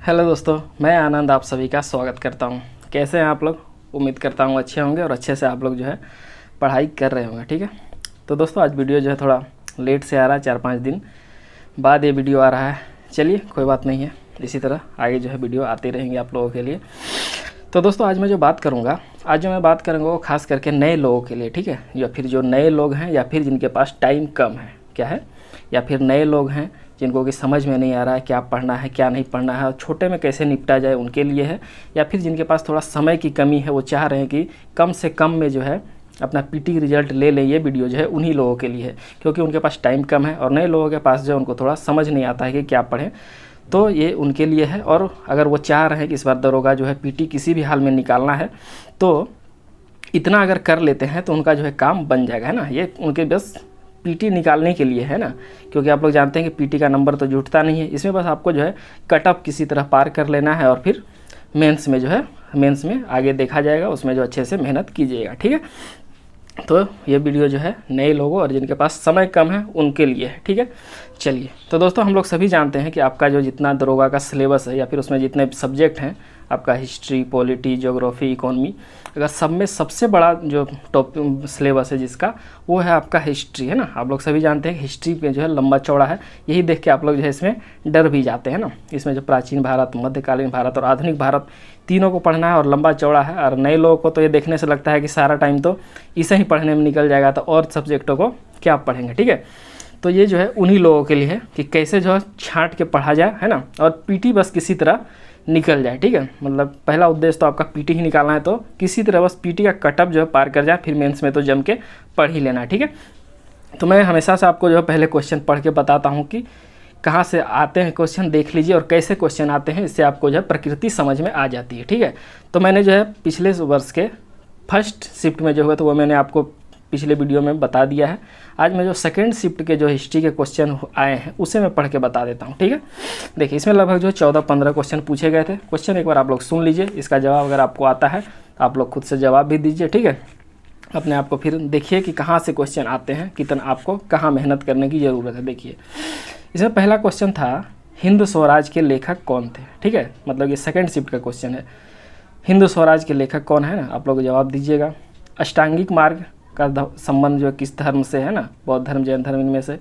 Hello दोस्तों, मैं आनंद आप सभी का स्वागत करता हूं। कैसे हैं आप लोग? उम्मीद करता हूं अच्छे होंगे और अच्छे से आप लोग जो है पढ़ाई कर रहे होंगे। ठीक है, तो दोस्तों आज वीडियो जो है थोड़ा लेट से आ रहा है, 4-5 दिन बाद ये वीडियो आ रहा है। चलिए कोई बात नहीं है, इसी तरह आगे जो है वीडियो आते रहेंगे आप लोगों के लिए। तो दोस्तों आज मैं जो बात करूँगा वो खास करके नए लोगों के लिए। ठीक है, या फिर जो नए लोग हैं या फिर जिनके पास टाइम कम है, क्या है, या फिर नए लोग हैं जिनको कि समझ में नहीं आ रहा है क्या पढ़ना है क्या नहीं पढ़ना है और छोटे में कैसे निपटा जाए, उनके लिए है। या फिर जिनके पास थोड़ा समय की कमी है, वो चाह रहे हैं कि कम से कम में जो है अपना पीटी रिजल्ट ले लें, ये वीडियो जो है उन्हीं लोगों के लिए है, क्योंकि उनके पास टाइम कम है और नए लोगों के पास जो उनको थोड़ा समझ नहीं आता है कि क्या पढ़ें, तो ये उनके लिए है। और अगर वो चाह रहे हैं कि इस बार दरोगा जो है पीटी किसी भी हाल में निकालना है, तो इतना अगर कर लेते हैं तो उनका जो है काम बन जाएगा, है ना। ये उनके बस पीटी निकालने के लिए है ना, क्योंकि आप लोग जानते हैं कि पीटी का नंबर तो जुटता नहीं है। इसमें बस आपको जो है कट ऑफ किसी तरह पार कर लेना है और फिर मेंस में जो है मेंस में आगे देखा जाएगा, उसमें जो अच्छे से मेहनत कीजिएगा। ठीक है, तो ये वीडियो जो है नए लोगों और जिनके पास समय कम है उनके लिए है। ठीक है, चलिए तो दोस्तों हम लोग सभी जानते हैं कि आपका जो जितना दरोगा का सिलेबस है या फिर उसमें जितने सब्जेक्ट हैं, आपका हिस्ट्री, पॉलिटी, ज्योग्राफी, इकोनॉमी, अगर सब में सबसे बड़ा जो टॉप सिलेबस है जिसका, वो है आपका हिस्ट्री, है ना। आप लोग सभी जानते हैं कि हिस्ट्री पे जो है लंबा चौड़ा है, यही देख के आप लोग जो है इसमें डर भी जाते हैं ना। इसमें जो प्राचीन भारत, मध्यकालीन भारत और आधुनिक भारत तीनों को पढ़ना है और लंबा चौड़ा है। और नए लोगों को तो ये देखने से लगता है कि सारा टाइम तो इसे ही पढ़ने में निकल जाएगा, तो और सब्जेक्टों को क्या पढ़ेंगे। ठीक है, तो ये जो है उन्हीं लोगों के लिए है कि कैसे जो है छांट के पढ़ा जाए, है ना, और पीटी बस किसी तरह निकल जाए। ठीक है, मतलब पहला उद्देश्य तो आपका पीटी ही निकालना है, तो किसी तरह बस पीटी का कटअप जो है पार कर जाए, फिर मेंस में तो जम के पढ़ ही लेना है। ठीक है, तो मैं हमेशा से आपको जो है पहले क्वेश्चन पढ़ के बताता हूँ कि कहाँ से आते हैं क्वेश्चन, देख लीजिए, और कैसे क्वेश्चन आते हैं, इससे आपको जो है प्रकृति समझ में आ जाती है। ठीक है, तो मैंने जो है पिछले वर्ष के फर्स्ट शिफ्ट में जो हुआ तो वो मैंने आपको पिछले वीडियो में बता दिया है। आज मैं जो सेकंड शिफ्ट के जो हिस्ट्री के क्वेश्चन आए हैं उसे मैं पढ़ के बता देता हूँ। ठीक है, देखिए इसमें लगभग जो 14-15 क्वेश्चन पूछे गए थे। क्वेश्चन एक बार आप लोग सुन लीजिए, इसका जवाब अगर आपको आता है आप लोग खुद से जवाब भी दीजिए। ठीक है, अपने आप को फिर देखिए कि कहाँ से क्वेश्चन आते हैं, कितना आपको कहाँ मेहनत करने की ज़रूरत है। देखिए इसमें पहला क्वेश्चन था, हिंद स्वराज के लेखक कौन थे। ठीक है, मतलब ये सेकेंड शिफ्ट का क्वेश्चन है, हिंद स्वराज के लेखक कौन है ना, आप लोग जवाब दीजिएगा। अष्टांगिक मार्ग का संबंध जो किस धर्म से है ना, बौद्ध धर्म, जैन धर्म, इनमें से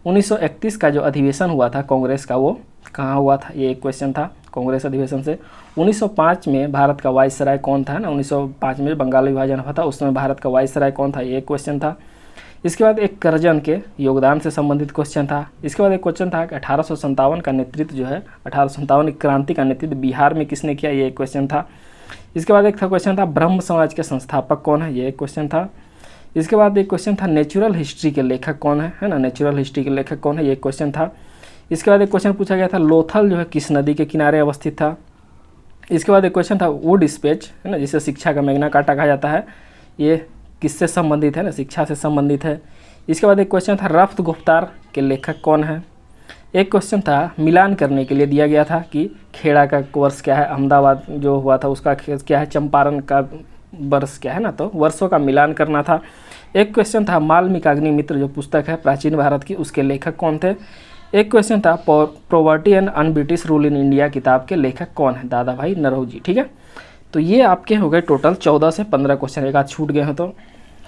1931 का जो अधिवेशन हुआ था कांग्रेस का, वो कहाँ हुआ था, ये एक क्वेश्चन था कांग्रेस अधिवेशन से। 1905 में भारत का वाइसराय कौन था ना, 1905 में बंगाल विभाजन हुआ था, उस समय भारत का वाइसराय कौन था, ये एक क्वेश्चन था। इसके बाद एक करजन के योगदान से संबंधित क्वेश्चन था। इसके बाद एक क्वेश्चन था कि 1857 का नेतृत्व जो है, 1857 की क्रांति का नेतृत्व बिहार में किसने किया, ये एक क्वेश्चन था। इसके बाद एक था क्वेश्चन था ब्रह्म समाज के संस्थापक कौन है, ये एक क्वेश्चन था। इसके बाद एक क्वेश्चन था नेचुरल हिस्ट्री के लेखक कौन है ना, नेचुरल हिस्ट्री के लेखक कौन है, ये एक क्वेश्चन था। इसके बाद एक क्वेश्चन पूछा गया था लोथल जो है किस नदी के किनारे अवस्थित था। इसके बाद एक क्वेश्चन था वुड स्पेच, है ना, जिसे शिक्षा का मैग्ना कार्टा कहा जाता है, ये किससे संबंधित है ना, शिक्षा से संबंधित है। इसके बाद एक क्वेश्चन था रफ्त गुफ्तार के लेखक कौन है। एक क्वेश्चन था मिलान करने के लिए दिया गया था कि खेड़ा का वर्ष क्या है, अहमदाबाद जो हुआ था उसका क्या है, चंपारण का वर्ष क्या है ना, तो वर्षों का मिलान करना था। एक क्वेश्चन था वाल्मीकाग्निमित्र जो पुस्तक है प्राचीन भारत की, उसके लेखक कौन थे। एक क्वेश्चन था poverty and un British rule in India किताब के लेखक कौन है, दादा भाई नरौजी। ठीक है, तो ये आपके हो गए टोटल 14 से 15 क्वेश्चन, एक आध छूट गए हैं तो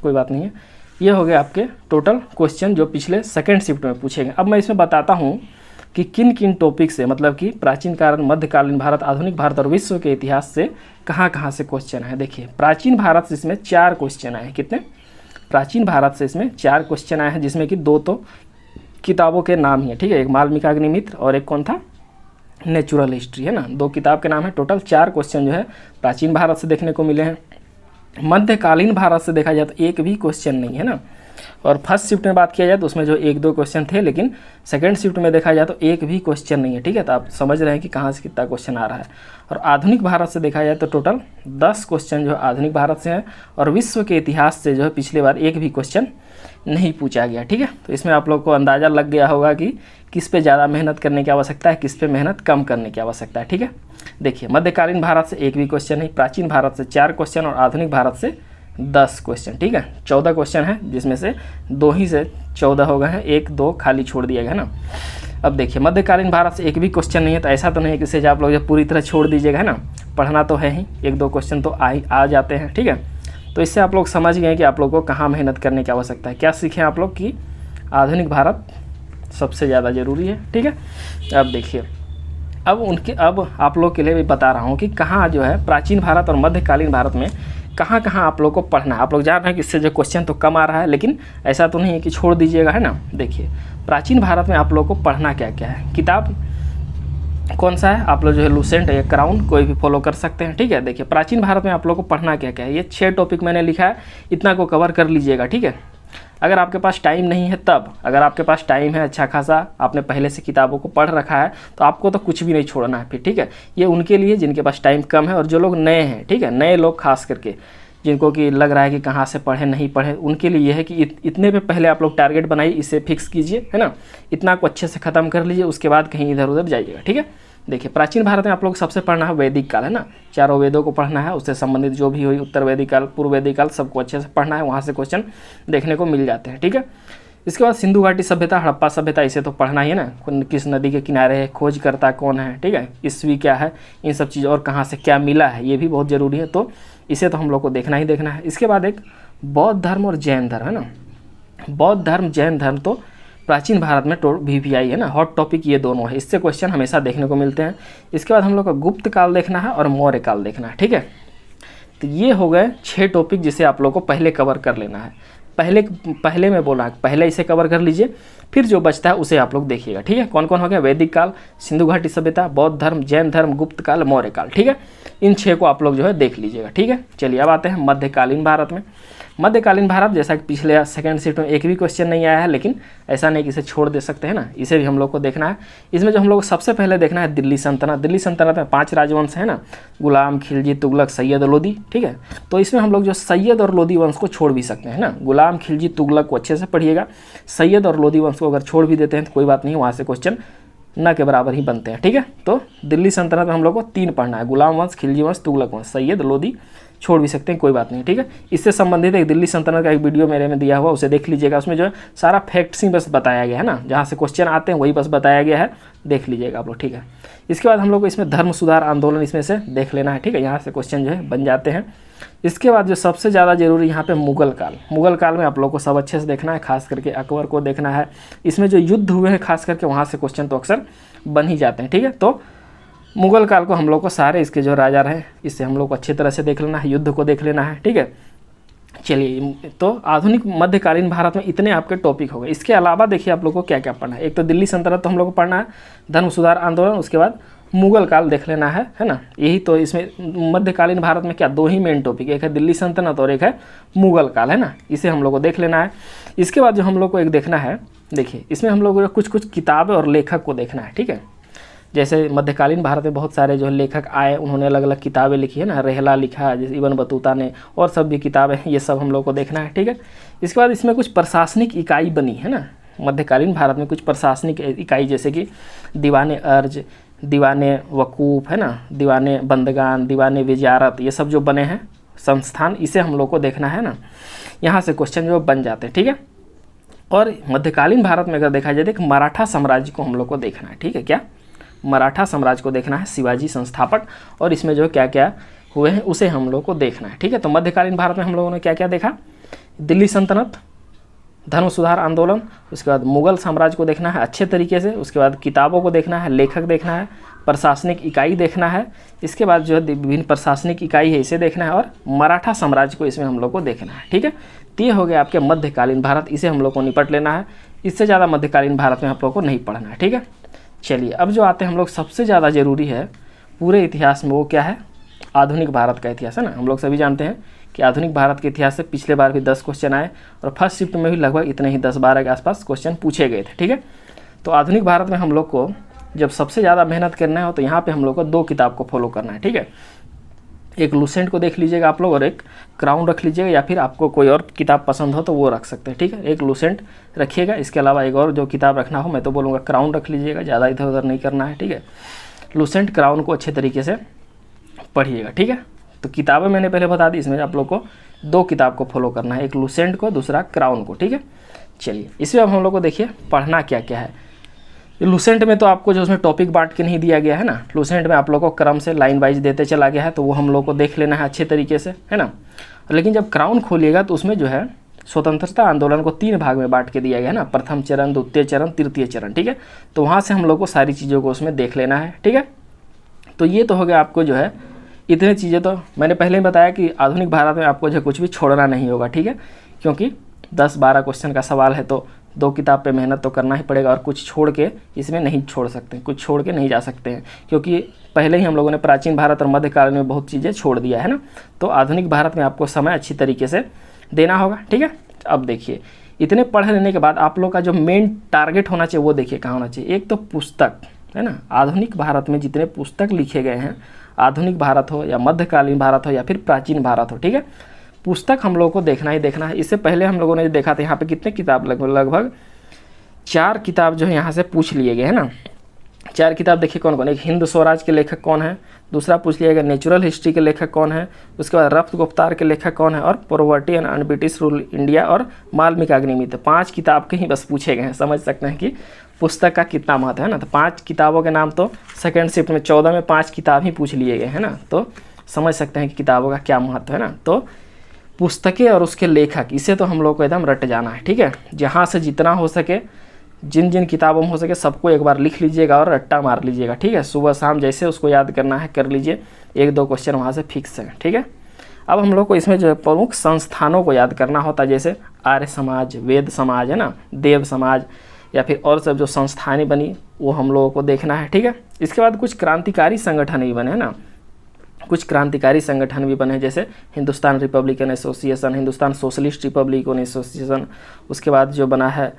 कोई बात नहीं है। ये हो गए आपके टोटल क्वेश्चन जो पिछले सेकेंड शिफ्ट में पूछे गए। अब मैं इसमें बताता हूँ कि किन किन टॉपिक से, मतलब कि प्राचीन काल, मध्यकालीन भारत, आधुनिक भारत और विश्व के इतिहास से कहाँ कहाँ से क्वेश्चन आए। देखिए प्राचीन भारत से इसमें 4 क्वेश्चन आए हैं। कितने? प्राचीन भारत से इसमें 4 क्वेश्चन आए हैं, जिसमें कि 2 तो किताबों के नाम ही है। ठीक है, एक वाल्मीकाग्निमित्र और एक कौन था, नेचुरल हिस्ट्री, है ना, 2 किताब के नाम है। टोटल 4 क्वेश्चन जो है प्राचीन भारत से देखने को मिले हैं। मध्यकालीन भारत से देखा जाए तो एक भी क्वेश्चन नहीं है ना, और फर्स्ट शिफ्ट में बात किया जाए तो उसमें जो 1-2 क्वेश्चन थे, लेकिन सेकंड शिफ्ट में देखा जाए तो एक भी क्वेश्चन नहीं है। ठीक है, तो आप समझ रहे हैं कि कहाँ से कितना क्वेश्चन आ रहा है। और आधुनिक भारत से देखा जाए तो टोटल 10 क्वेश्चन जो आधुनिक भारत से हैं, और विश्व के इतिहास से जो है पिछले बार एक भी क्वेश्चन नहीं पूछा गया। ठीक है, तो इसमें आप लोग को अंदाज़ा लग गया होगा कि किस पे ज़्यादा मेहनत करने की आवश्यकता है, किस पे मेहनत कम करने की आवश्यकता है। ठीक है, देखिए मध्यकालीन भारत से एक भी क्वेश्चन नहीं, प्राचीन भारत से 4 क्वेश्चन और आधुनिक भारत से 10 क्वेश्चन। ठीक है, 14 क्वेश्चन है, जिसमें से 2 ही से 14 हो गए हैं, 1-2 खाली छोड़ दिया गया है ना। अब देखिए मध्यकालीन भारत से एक भी क्वेश्चन नहीं है, तो ऐसा तो नहीं है कि इसे आप लोग जब पूरी तरह छोड़ दीजिएगा, है ना, पढ़ना तो है ही, एक दो क्वेश्चन तो आ जाते हैं, ठीक है। तो इससे आप लोग समझ गए कि आप लोग को कहाँ मेहनत करने की आवश्यकता है। क्या सीखें आप लोग कि आधुनिक भारत सबसे ज़्यादा ज़रूरी है, ठीक है। अब देखिए अब आप लोग के लिए भी बता रहा हूँ कि कहाँ जो है प्राचीन भारत और मध्यकालीन भारत में कहाँ कहाँ आप लोग को पढ़ना है। आप लोग जान रहे हैं कि इससे जो क्वेश्चन तो कम आ रहा है, लेकिन ऐसा तो नहीं है कि छोड़ दीजिएगा, है ना। देखिए प्राचीन भारत में आप लोग को पढ़ना क्या क्या है। किताब कौन सा है, आप लोग जो है लूसेंट या क्राउन कोई भी फॉलो कर सकते हैं, ठीक है। देखिए प्राचीन भारत में आप लोग को पढ़ना क्या क्या है, ये 6 टॉपिक मैंने लिखा है, इतना को कवर कर लीजिएगा, ठीक है। अगर आपके पास टाइम नहीं है तब, अगर आपके पास टाइम है अच्छा खासा, आपने पहले से किताबों को पढ़ रखा है, तो आपको तो कुछ भी नहीं छोड़ना है फिर, ठीक है। ये उनके लिए जिनके पास टाइम कम है और जो लोग नए हैं, ठीक है, नए लोग खास करके जिनको कि लग रहा है कि कहाँ से पढ़े नहीं पढ़े, उनके लिए यह है कि इतने पे पहले आप लोग टारगेट बनाइए, इसे फिक्स कीजिए, है ना, इतना को अच्छे से ख़त्म कर लीजिए, उसके बाद कहीं इधर उधर जाइएगा, ठीक है। देखिए प्राचीन भारत में आप लोग सबसे पढ़ना है वैदिक काल, है ना, चारों वेदों को पढ़ना है, उससे संबंधित जो भी हुई उत्तर वैदिक काल, पूर्व वैदिक काल, सबको अच्छे से पढ़ना है, वहाँ से क्वेश्चन देखने को मिल जाते हैं, ठीक है। इसके बाद सिंधु घाटी सभ्यता, हड़प्पा सभ्यता, इसे तो पढ़ना ही है ना, किस नदी के किनारे है, खोजकर्ता कौन है, ठीक है, ईस्वी क्या है, इन सब चीज़, और कहाँ से क्या मिला है, ये भी बहुत ज़रूरी है, तो इसे तो हम लोग को देखना ही देखना है। इसके बाद एक बौद्ध धर्म और जैन धर्म, है ना, बौद्ध धर्म जैन धर्म तो प्राचीन भारत में VVI है ना, हॉट टॉपिक ये दोनों है, इससे क्वेश्चन हमेशा देखने को मिलते हैं। इसके बाद हम लोग का गुप्त काल देखना है और मौर्य काल देखना है, ठीक है। तो ये हो गए 6 टॉपिक जिसे आप लोग को पहले कवर कर लेना है। पहले मैं बोला पहले इसे कवर कर लीजिए, फिर जो बचता है उसे आप लोग देखिएगा, ठीक है। कौन कौन हो गया, वैदिक काल, सिंधु घाटी सभ्यता, बौद्ध धर्म, जैन धर्म, गुप्त काल, मौर्य काल, ठीक है। इन 6 को आप लोग जो है देख लीजिएगा, ठीक है। चलिए अब आते हैं मध्यकालीन भारत में। मध्यकालीन भारत, जैसा कि पिछले सेकंड शिफ्ट में एक भी क्वेश्चन नहीं आया है, लेकिन ऐसा नहीं कि इसे छोड़ दे सकते हैं ना, इसे भी हम लोग को देखना है। इसमें जो हम लोग को सबसे पहले देखना है दिल्ली सल्तनत। दिल्ली सल्तनत में 5 राजवंश है ना, गुलाम, खिलजी, तुगलक, सैयद और लोदी, ठीक है। तो इसमें हम लोग जो सैयद और लोदी वंश को छोड़ भी सकते हैं ना, गुलाम, खिलजी, तुगलक को अच्छे से पढ़िएगा, सैयद और लोदी वंश को अगर छोड़ भी देते हैं तो कोई बात नहीं, वहाँ से क्वेश्चन न के बराबर ही बनते हैं, ठीक है। तो दिल्ली सल्तनत में हम लोग को 3 पढ़ना है, गुलाम वंश, खिलजी वंश, तुगलक वंश, सैयद, लोदी छोड़ भी सकते हैं, कोई बात नहीं, ठीक है। इससे संबंधित एक दिल्ली सल्तनत का एक वीडियो मेरे में दिया हुआ, उसे देख लीजिएगा, उसमें जो है सारा फैक्ट्स ही बस बताया गया है ना, जहाँ से क्वेश्चन आते हैं वही बस बताया गया है, देख लीजिएगा आप लोग, ठीक है। इसके बाद हम लोग को इसमें धर्म सुधार आंदोलन इसमें से देख लेना है, ठीक है, यहाँ से क्वेश्चन जो है बन जाते हैं। इसके बाद जो सबसे ज़्यादा जरूरी यहाँ पे मुगल काल, मुगल काल में आप लोग को सब अच्छे से देखना है, खास करके अकबर को देखना है, इसमें जो युद्ध हुए हैं खास करके वहाँ से क्वेश्चन तो अक्सर बन ही जाते हैं, ठीक है। तो मुगल काल को हम लोग को सारे इसके जो राजा रहे इससे हम लोग को अच्छी तरह से देख लेना है, युद्ध को देख लेना है, ठीक है। चलिए तो आधुनिक मध्यकालीन भारत में इतने आपके टॉपिक हो गए। इसके अलावा देखिए आप लोग को क्या क्या पढ़ना है। एक तो दिल्ली सल्तनत तो हम लोग को पढ़ना है, धर्म सुधार आंदोलन, उसके बाद मुगल काल देख लेना है ना। यही तो इसमें मध्यकालीन भारत में क्या 2 ही मेन टॉपिक, एक है दिल्ली सल्तनत और एक है मुगल काल, है ना, इसे हम लोग को देख लेना है। इसके बाद जो हम लोग को एक देखना है, देखिए इसमें हम लोग को कुछ किताबें और लेखक को देखना है, ठीक है। जैसे मध्यकालीन भारत में बहुत सारे जो लेखक आए, उन्होंने अलग अलग किताबें लिखी है ना, रेहला लिखा, जैसे इब्न बतूता ने, और सब भी किताबें हैं, ये सब हम लोग को देखना है, ठीक है। इसके बाद इसमें कुछ प्रशासनिक इकाई बनी है ना, मध्यकालीन भारत में कुछ प्रशासनिक इकाई जैसे कि दीवाने अर्ज, दीवाने वकूफ़, है ना, दीवाने बंदगान, दीवाने वजारत, ये सब जो बने हैं संस्थान, इसे हम लोग को देखना है ना। यहाँ से क्वेश्चन जो बन जाते हैं, ठीक है। और मध्यकालीन भारत में अगर देखा जाए तो मराठा साम्राज्य को हम लोग को देखना है, ठीक है। क्या मराठा साम्राज्य को देखना है, शिवाजी संस्थापक, और इसमें जो क्या क्या हुए हैं उसे हम लोग को देखना है, ठीक है। तो मध्यकालीन भारत में हम लोगों ने क्या क्या देखा, दिल्ली सल्तनत, धर्म सुधार आंदोलन, उसके बाद मुगल साम्राज्य को देखना है अच्छे तरीके से, उसके बाद किताबों को देखना है, लेखक देखना है, प्रशासनिक इकाई देखना है, इसके बाद जो है विभिन्न प्रशासनिक इकाई है इसे देखना है, और मराठा साम्राज्य को इसमें हम लोग को देखना है, ठीक है। तो ये हो गया आपके मध्यकालीन भारत, इसे हम लोग को निपट लेना है। इससे ज़्यादा मध्यकालीन भारत में आप लोग को नहीं पढ़ना है, ठीक है। चलिए अब जो आते हैं हम लोग सबसे ज़्यादा ज़रूरी है पूरे इतिहास में, वो क्या है, आधुनिक भारत का इतिहास, है ना। हम लोग सभी जानते हैं कि आधुनिक भारत के इतिहास से पिछले बार भी 10 क्वेश्चन आए, और फर्स्ट शिफ्ट में भी लगभग इतने ही 10-12 के आसपास क्वेश्चन पूछे गए थे, ठीक है। तो आधुनिक भारत में हम लोग को जब सबसे ज़्यादा मेहनत करना हो तो यहाँ पे हम लोग को 2 किताब को फॉलो करना है, ठीक है। एक लूसेंट को देख लीजिएगा आप लोग, और एक क्राउन रख लीजिएगा, या फिर आपको कोई और किताब पसंद हो तो वो रख सकते हैं, ठीक है। एक लूसेंट रखिएगा, इसके अलावा एक और जो किताब रखना हो, मैं तो बोलूँगा क्राउन रख लीजिएगा, ज़्यादा इधर उधर नहीं करना है, ठीक है। लूसेंट क्राउन को अच्छे तरीके से पढ़िएगा, ठीक है। तो किताबें मैंने पहले बता दी, इसमें आप लोग को 2 किताब को फॉलो करना है, एक लूसेंट को, दूसरा क्राउन को, ठीक है। चलिए इसमें अब हम लोग को देखिए पढ़ना क्या क्या है। लूसेंट में तो आपको जो उसमें टॉपिक बांट के नहीं दिया गया है ना, लूसेंट में आप लोगों को क्रम से लाइन वाइज देते चला गया है, तो वो हम लोग को देख लेना है अच्छे तरीके से, है ना। लेकिन जब क्राउन खोलिएगा तो उसमें जो है स्वतंत्रता आंदोलन को 3 भाग में बांट के दिया गया है ना, प्रथम चरण, द्वितीय चरण, तृतीय चरण, ठीक है। तो वहाँ से हम लोग को सारी चीज़ों को उसमें देख लेना है, ठीक है। तो ये तो हो गया आपको जो है इतनी चीज़ें। तो मैंने पहले ही बताया कि आधुनिक भारत में आपको जो कुछ भी छोड़ना नहीं होगा, ठीक है, क्योंकि 10-12 क्वेश्चन का सवाल है तो 2 किताब पे मेहनत तो करना ही पड़ेगा, और कुछ छोड़ के इसमें नहीं छोड़ सकते, कुछ छोड़ के नहीं जा सकते हैं, क्योंकि पहले ही हम लोगों ने प्राचीन भारत और मध्यकाल में बहुत चीज़ें छोड़ दिया है ना। तो आधुनिक भारत में आपको समय अच्छी तरीके से देना होगा, ठीक है। अब देखिए, इतने पढ़ लेने के बाद आप लोग का जो मेन टारगेट होना चाहिए वो देखिए कहाँ होना चाहिए। एक तो पुस्तक, है ना, आधुनिक भारत में जितने पुस्तक लिखे गए हैं, आधुनिक भारत हो या मध्यकालीन भारत हो या फिर प्राचीन भारत हो, ठीक है, पुस्तक हम लोगों को देखना ही देखना है। इससे पहले हम लोगों ने देखा था यहाँ पे कितने किताब, लगभग 4 किताब जो है यहाँ से पूछ लिए गए, है ना। 4 किताब देखिए कौन कौन। एक हिंद स्वराज के लेखक कौन है, दूसरा पूछ लिया गया नेचुरल हिस्ट्री के लेखक कौन है, उसके बाद रफ्त गुफ्तार के लेखक कौन है, और poverty and British rule India और मालविका अग्निमित्र। 5 किताब के ही बस पूछे गए हैं। समझ सकते हैं कि पुस्तक का कितना महत्व है ना। तो 5 किताबों के नाम तो सेकेंड शिफ्ट में 14 में 5 किताब ही पूछ लिए गए हैं ना। तो समझ सकते हैं कि किताबों का क्या महत्व है ना। तो पुस्तकें और उसके लेखक, इसे तो हम लोग को एकदम रट जाना है, ठीक है। जहाँ से जितना हो सके, जिन जिन किताबों में हो सके सबको एक बार लिख लीजिएगा और रट्टा मार लीजिएगा, ठीक है। सुबह शाम जैसे उसको याद करना है कर लीजिए, 1-2 क्वेश्चन वहाँ से फिक्स है, ठीक है। अब हम लोग को इसमें जो है प्रमुख संस्थानों को याद करना होता है, जैसे आर्य समाज, वेद समाज, है ना, देव समाज, या फिर और सब जो संस्थानें बनी वो हम लोगों को देखना है, ठीक है। इसके बाद कुछ क्रांतिकारी संगठन भी बने, है ना, कुछ क्रांतिकारी संगठन भी बने, जैसे Hindustan Republican association, Hindustan socialist Republican association, उसके बाद जो बना है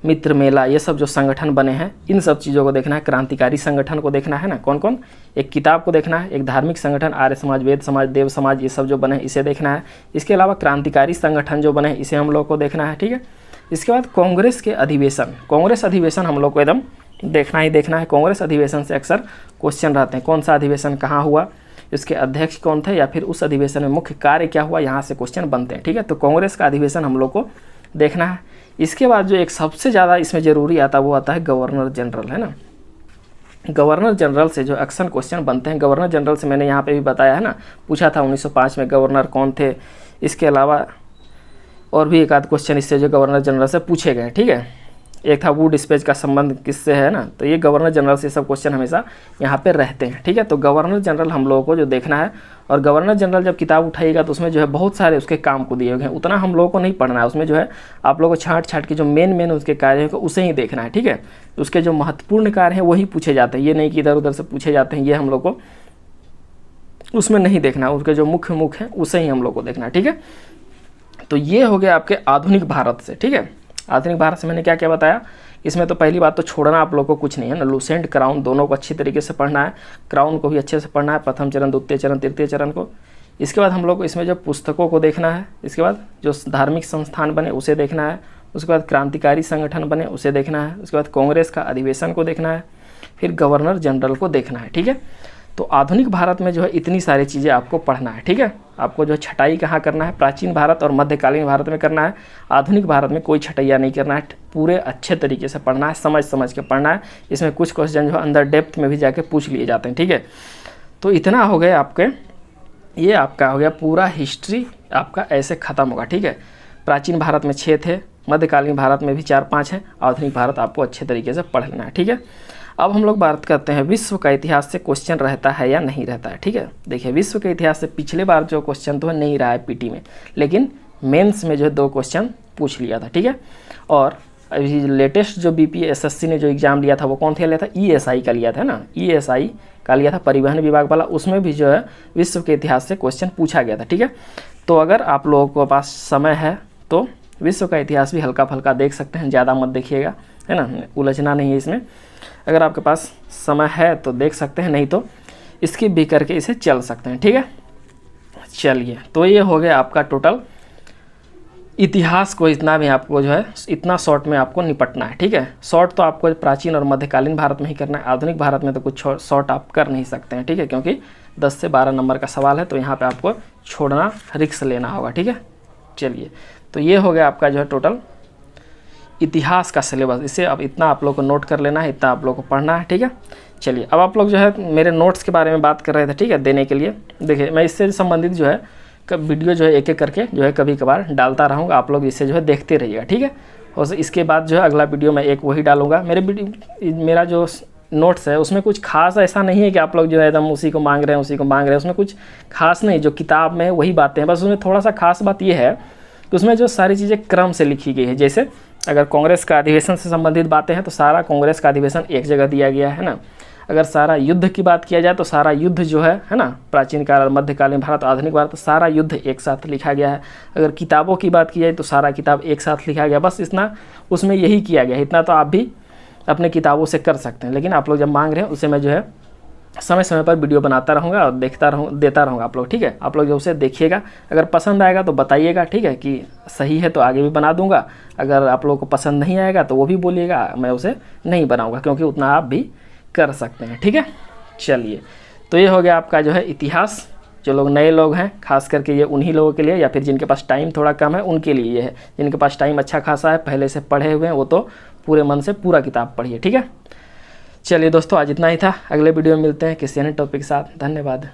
मित्र मेला, ये सब जो संगठन बने हैं इन सब चीज़ों को देखना है। क्रांतिकारी संगठन को देखना है ना, कौन कौन, एक किताब को देखना है, एक धार्मिक संगठन आर्य समाज, वेद समाज, देव समाज, ये सब जो बने इसे देखना है। इसके अलावा क्रांतिकारी संगठन जो बने इसे हम लोग को देखना है, ठीक है। इसके बाद कांग्रेस के अधिवेशन, कांग्रेस अधिवेशन हम लोग को एकदम देखना ही देखना है। कांग्रेस अधिवेशन से अक्सर क्वेश्चन रहते हैं, कौन सा अधिवेशन कहाँ हुआ, इसके अध्यक्ष कौन थे, या फिर उस अधिवेशन में मुख्य कार्य क्या हुआ, यहाँ से क्वेश्चन बनते हैं, ठीक है। तो कांग्रेस का अधिवेशन हम लोग को देखना है। इसके बाद जो एक सबसे ज़्यादा इसमें ज़रूरी आता है वो आता है गवर्नर जनरल, है ना। गवर्नर जनरल से जो अक्सर क्वेश्चन बनते हैं, गवर्नर जनरल से मैंने यहाँ पे भी बताया है ना, पूछा था 1905 में गवर्नर कौन थे। इसके अलावा और भी एक आध क्वेश्चन इससे जो गवर्नर जनरल से पूछे गए, ठीक है। एक था वुड डिस्पैच का संबंध किससे है ना, तो ये गवर्नर जनरल से सब क्वेश्चन हमेशा यहाँ पे रहते हैं, ठीक है। तो गवर्नर जनरल हम लोगों को जो देखना है, और गवर्नर जनरल जब किताब उठाइएगा तो उसमें जो है बहुत सारे उसके काम को दिए हुए हैं, उतना हम लोगों को नहीं पढ़ना है। उसमें जो है आप लोगों को छाँट के जो मेन उसके कार्य है उसे ही देखना है, ठीक है। उसके जो महत्वपूर्ण कार्य हैं वही पूछे जाते हैं, ये नहीं कि इधर उधर से पूछे जाते हैं, ये हम लोग को उसमें नहीं देखना है। उसके जो मुख्य है उसे ही हम लोग को देखना है, ठीक है। तो ये हो गया आपके आधुनिक भारत से, ठीक है। आधुनिक भारत से मैंने क्या क्या बताया, इसमें तो पहली बात तो छोड़ना आप लोग को कुछ नहीं है ना। लूसेंट, क्राउन दोनों को अच्छी तरीके से पढ़ना है, क्राउन को भी अच्छे से पढ़ना है, प्रथम चरण, द्वितीय चरण, तृतीय चरण को। इसके बाद हम लोग को इसमें जो पुस्तकों को देखना है, इसके बाद जो धार्मिक संस्थान बने उसे देखना है, उसके बाद क्रांतिकारी संगठन बने उसे देखना है, उसके बाद कांग्रेस का अधिवेशन को देखना है, फिर गवर्नर जनरल को देखना है, ठीक है। तो आधुनिक भारत में जो है इतनी सारी चीज़ें आपको पढ़ना है, ठीक है। आपको जो छटाई कहाँ करना है, प्राचीन भारत और मध्यकालीन भारत में करना है। आधुनिक भारत में कोई छटैया नहीं करना है, पूरे अच्छे तरीके से पढ़ना है, समझ के पढ़ना है। इसमें कुछ क्वेश्चन जो अंदर डेप्थ में भी जाके पूछ लिए जाते हैं, ठीक है। तो इतना हो गया आपके, ये आपका हो गया पूरा हिस्ट्री आपका ऐसे ख़त्म होगा, ठीक है। प्राचीन भारत में 6 थे, मध्यकालीन भारत में भी 4-5 हैं, आधुनिक भारत आपको अच्छे तरीके से पढ़ लेना है, ठीक है। अब हम लोग बात करते हैं विश्व का इतिहास से क्वेश्चन रहता है या नहीं रहता है, ठीक है। देखिए विश्व के इतिहास से पिछले बार जो क्वेश्चन तो नहीं रहा है पीटी में, लेकिन मेंस में जो है 2 क्वेश्चन पूछ लिया था, ठीक है। और अभी लेटेस्ट जो बीपीएसएससी ने जो एग्ज़ाम लिया था वो कौन सा लिया था, ईएसआई का लिया था ना, ईएसआई का लिया था, परिवहन विभाग वाला। उसमें भी जो है विश्व के इतिहास से क्वेश्चन पूछा गया था, ठीक है। तो अगर आप लोगों के पास समय है तो विश्व का इतिहास भी हल्का फुल्का देख सकते हैं, ज़्यादा मत देखिएगा, है ना, उलझना नहीं है इसमें। अगर आपके पास समय है तो देख सकते हैं, नहीं तो स्किप भी करके इसे चल सकते हैं, ठीक है। चलिए, तो ये हो गया आपका टोटल इतिहास को, इतना भी आपको जो है इतना शॉर्ट में आपको निपटना है, ठीक है। शॉर्ट तो आपको प्राचीन और मध्यकालीन भारत में ही करना है, आधुनिक भारत में तो कुछ शॉर्ट आप कर नहीं सकते हैं, ठीक है, क्योंकि 10 से 12 नंबर का सवाल है, तो यहाँ पे आपको छोड़ना, रिस्क लेना होगा, ठीक है। चलिए, तो ये हो गया आपका जो है टोटल इतिहास का सिलेबस, इसे अब इतना आप लोग को नोट कर लेना है, इतना आप लोग को पढ़ना है, ठीक है। चलिए अब आप लोग जो है मेरे नोट्स के बारे में बात कर रहे थे, ठीक है, देने के लिए। देखिए मैं इससे संबंधित जो है वीडियो जो है एक एक करके जो है कभी कभार डालता रहूँगा, आप लोग इसे जो है देखते रहिएगा, ठीक है। और इसके बाद जो है अगला वीडियो मैं एक वही डालूँगा। मेरा जो नोट्स है उसमें कुछ खास ऐसा नहीं है कि आप लोग जो है एकदम उसी को मांग रहे हैं, उसी को मांग रहे हैं, उसमें कुछ खास नहीं, जो किताब में वही बातें हैं, बस उसमें थोड़ा सा खास बात ये है कि उसमें जो सारी चीज़ें क्रम से लिखी गई है। जैसे अगर कांग्रेस का अधिवेशन से संबंधित बातें हैं तो सारा कांग्रेस का अधिवेशन एक जगह दिया गया है ना। अगर सारा युद्ध की बात किया जाए तो सारा युद्ध जो है ना, प्राचीन काल, मध्यकालीन भारत, आधुनिक भारत, सारा युद्ध एक साथ लिखा गया है। अगर किताबों की बात की जाए तो सारा किताब एक साथ लिखा गया, बस इतना उसमें यही किया गया। इतना तो आप भी अपने किताबों से कर सकते हैं, लेकिन आप लोग जब मांग रहे हैं उसे मैं जो है समय समय पर वीडियो बनाता रहूँगा और देता रहूँगा आप लोग, ठीक है। आप लोग जो उसे देखिएगा, अगर पसंद आएगा तो बताइएगा, ठीक है, कि सही है तो आगे भी बना दूँगा। अगर आप लोगों को पसंद नहीं आएगा तो वो भी बोलिएगा, मैं उसे नहीं बनाऊँगा, क्योंकि उतना आप भी कर सकते हैं, ठीक है। चलिए तो ये हो गया आपका जो है इतिहास। जो लोग नए लोग हैं खास करके ये उन्हीं लोगों के लिए, या फिर जिनके पास टाइम थोड़ा कम है उनके लिए ये है। जिनके पास टाइम अच्छा खासा है, पहले से पढ़े हुए हैं, वो तो पूरे मन से पूरा किताब पढ़िए, ठीक है। चलिए दोस्तों आज इतना ही था, अगले वीडियो में मिलते हैं किसी अन्य टॉपिक के साथ। धन्यवाद।